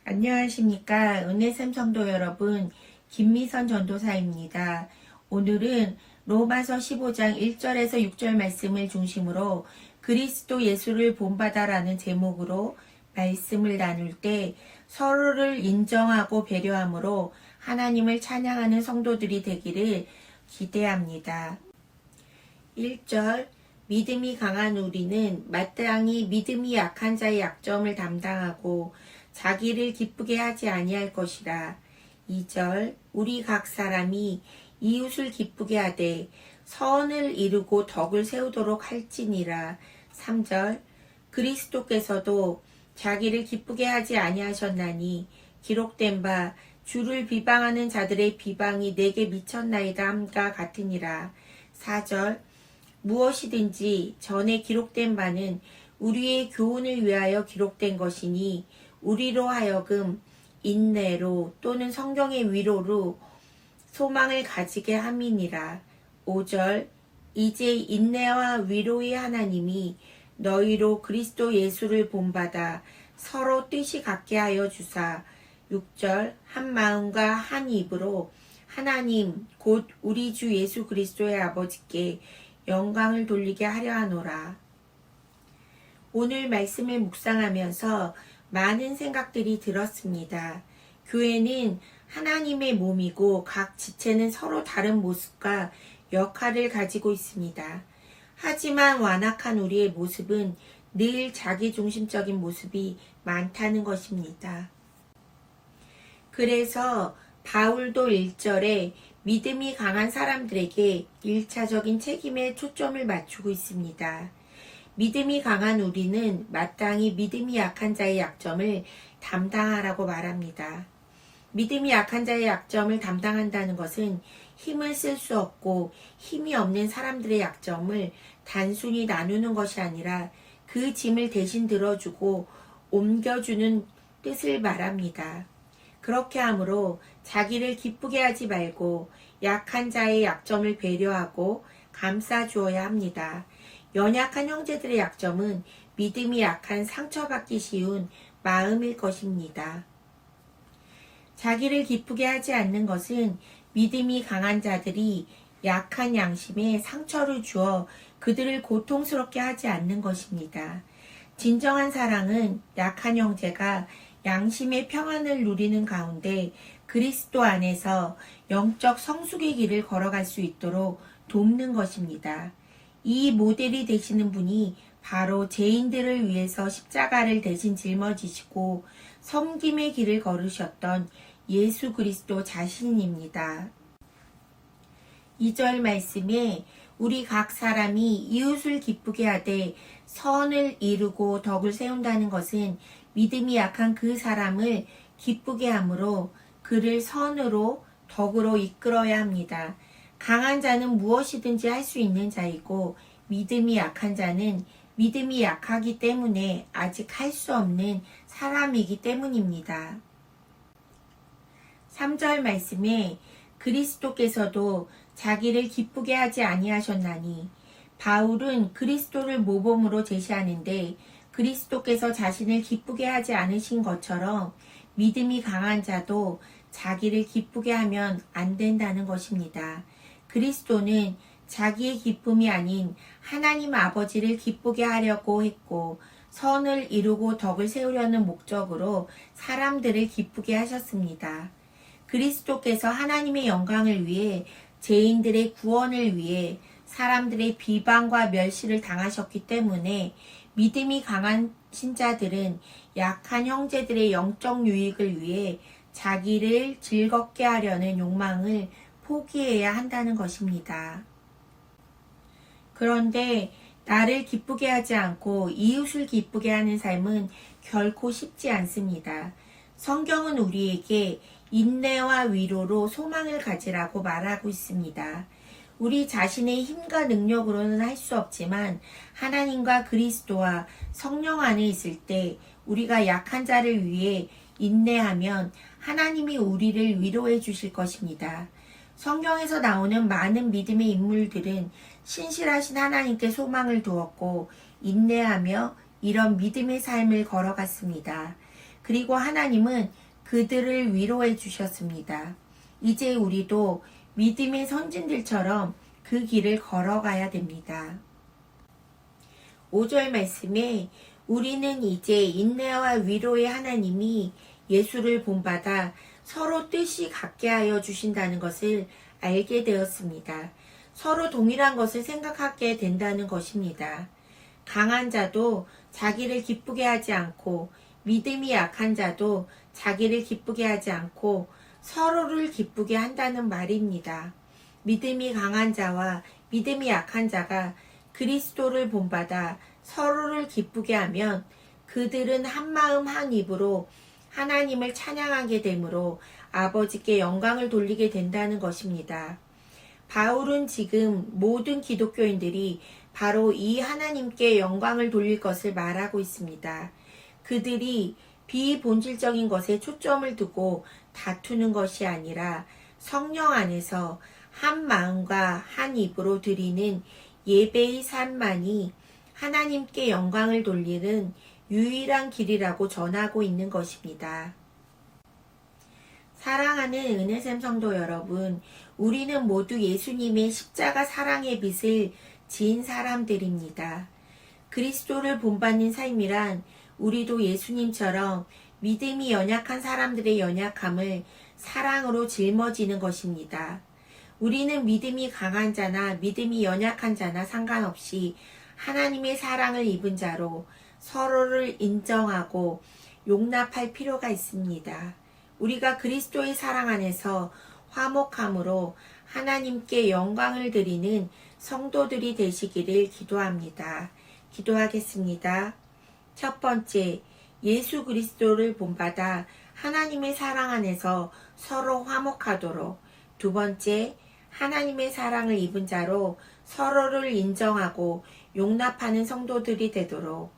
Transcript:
안녕하십니까. 은혜샘 성도 여러분, 김미선 전도사입니다. 오늘은 로마서 15장 1절에서 6절 말씀을 중심으로 그리스도 예수를 본받아라는 제목으로 말씀을 나눌 때 서로를 인정하고 배려함으로 하나님을 찬양하는 성도들이 되기를 기대합니다. 1절 믿음이 강한 우리는 마땅히 믿음이 약한 자의 약점을 담당하고 자기를 기쁘게 하지 아니할 것이라. 2절 우리 각 사람이 이웃을 기쁘게 하되 선을 이루고 덕을 세우도록 할지니라. 3절 그리스도께서도 자기를 기쁘게 하지 아니하셨나니 기록된 바 주를 비방하는 자들의 비방이 내게 미쳤나이다 함과 같으니라. 4절 무엇이든지 전에 기록된 바는 우리의 교훈을 위하여 기록된 것이니 우리로 하여금 인내로 또는 성경의 위로로 소망을 가지게 함이니라. 5절 이제 인내와 위로의 하나님이 너희로 그리스도 예수를 본받아 서로 뜻이 같게 하여 주사. 6절 한 마음과 한 입으로 하나님 곧 우리 주 예수 그리스도의 아버지께 영광을 돌리게 하려 하노라. 오늘 말씀을 묵상하면서 많은 생각들이 들었습니다. 교회는 하나님의 몸이고 각 지체는 서로 다른 모습과 역할을 가지고 있습니다. 하지만 완악한 우리의 모습은 늘 자기중심적인 모습이 많다는 것입니다. 그래서 바울도 1절에 믿음이 강한 사람들에게 1차적인 책임에 초점을 맞추고 있습니다. 믿음이 강한 우리는 마땅히 믿음이 약한 자의 약점을 담당하라고 말합니다. 믿음이 약한 자의 약점을 담당한다는 것은 힘을 쓸 수 없고 힘이 없는 사람들의 약점을 단순히 나누는 것이 아니라 그 짐을 대신 들어주고 옮겨주는 뜻을 말합니다. 그렇게 함으로 자기를 기쁘게 하지 말고 약한 자의 약점을 배려하고 감싸주어야 합니다. 연약한 형제들의 약점은 믿음이 약한 상처받기 쉬운 마음일 것입니다. 자기를 기쁘게 하지 않는 것은 믿음이 강한 자들이 약한 양심에 상처를 주어 그들을 고통스럽게 하지 않는 것입니다. 진정한 사랑은 약한 형제가 양심의 평안을 누리는 가운데 그리스도 안에서 영적 성숙의 길을 걸어갈 수 있도록 돕는 것입니다. 이 모델이 되시는 분이 바로 죄인들을 위해서 십자가를 대신 짊어지시고 섬김의 길을 걸으셨던 예수 그리스도 자신입니다. 2절 말씀에 우리 각 사람이 이웃을 기쁘게 하되 선을 이루고 덕을 세운다는 것은 믿음이 약한 그 사람을 기쁘게 함으로 그를 선으로 덕으로 이끌어야 합니다. 강한 자는 무엇이든지 할 수 있는 자이고 믿음이 약한 자는 믿음이 약하기 때문에 아직 할 수 없는 사람이기 때문입니다. 3절 말씀에 그리스도께서도 자기를 기쁘게 하지 아니하셨나니 바울은 그리스도를 모범으로 제시하는데 그리스도께서 자신을 기쁘게 하지 않으신 것처럼 믿음이 강한 자도 자기를 기쁘게 하면 안 된다는 것입니다. 그리스도는 자기의 기쁨이 아닌 하나님 아버지를 기쁘게 하려고 했고 선을 이루고 덕을 세우려는 목적으로 사람들을 기쁘게 하셨습니다. 그리스도께서 하나님의 영광을 위해 죄인들의 구원을 위해 사람들의 비방과 멸시를 당하셨기 때문에 믿음이 강한 신자들은 약한 형제들의 영적 유익을 위해 자기를 즐겁게 하려는 욕망을 포기해야 한다는 것입니다. 그런데 나를 기쁘게 하지 않고 이웃을 기쁘게 하는 삶은 결코 쉽지 않습니다. 성경은 우리에게 인내와 위로로 소망을 가지라고 말하고 있습니다. 우리 자신의 힘과 능력으로는 할 수 없지만 하나님과 그리스도와 성령 안에 있을 때 우리가 약한 자를 위해 인내하면 하나님이 우리를 위로해 주실 것입니다. 성경에서 나오는 많은 믿음의 인물들은 신실하신 하나님께 소망을 두었고 인내하며 이런 믿음의 삶을 걸어갔습니다. 그리고 하나님은 그들을 위로해 주셨습니다. 이제 우리도 믿음의 선진들처럼 그 길을 걸어가야 됩니다. 5절 말씀에 우리는 이제 인내와 위로의 하나님이 예수를 본받아 서로 뜻이 같게 하여 주신다는 것을 알게 되었습니다. 서로 동일한 것을 생각하게 된다는 것입니다. 강한 자도 자기를 기쁘게 하지 않고 믿음이 약한 자도 자기를 기쁘게 하지 않고 서로를 기쁘게 한다는 말입니다. 믿음이 강한 자와 믿음이 약한 자가 그리스도를 본받아 서로를 기쁘게 하면 그들은 한마음 한 입으로 하나님을 찬양하게 되므로 아버지께 영광을 돌리게 된다는 것입니다. 바울은 지금 모든 기독교인들이 바로 이 하나님께 영광을 돌릴 것을 말하고 있습니다. 그들이 비본질적인 것에 초점을 두고 다투는 것이 아니라 성령 안에서 한 마음과 한 입으로 드리는 예배의 삶만이 하나님께 영광을 돌리는 유일한 길이라고 전하고 있는 것입니다. 사랑하는 은혜샘 성도 여러분, 우리는 모두 예수님의 십자가 사랑의 빛을 지은 사람들입니다. 그리스도를 본받는 삶이란 우리도 예수님처럼 믿음이 연약한 사람들의 연약함을 사랑으로 짊어지는 것입니다. 우리는 믿음이 강한 자나 믿음이 연약한 자나 상관없이 하나님의 사랑을 입은 자로 서로를 인정하고 용납할 필요가 있습니다. 우리가 그리스도의 사랑 안에서 화목함으로 하나님께 영광을 드리는 성도들이 되시기를 기도합니다. 기도하겠습니다. 첫 번째, 예수 그리스도를 본받아 하나님의 사랑 안에서 서로 화목하도록. 두 번째, 하나님의 사랑을 입은 자로 서로를 인정하고 용납하는 성도들이 되도록.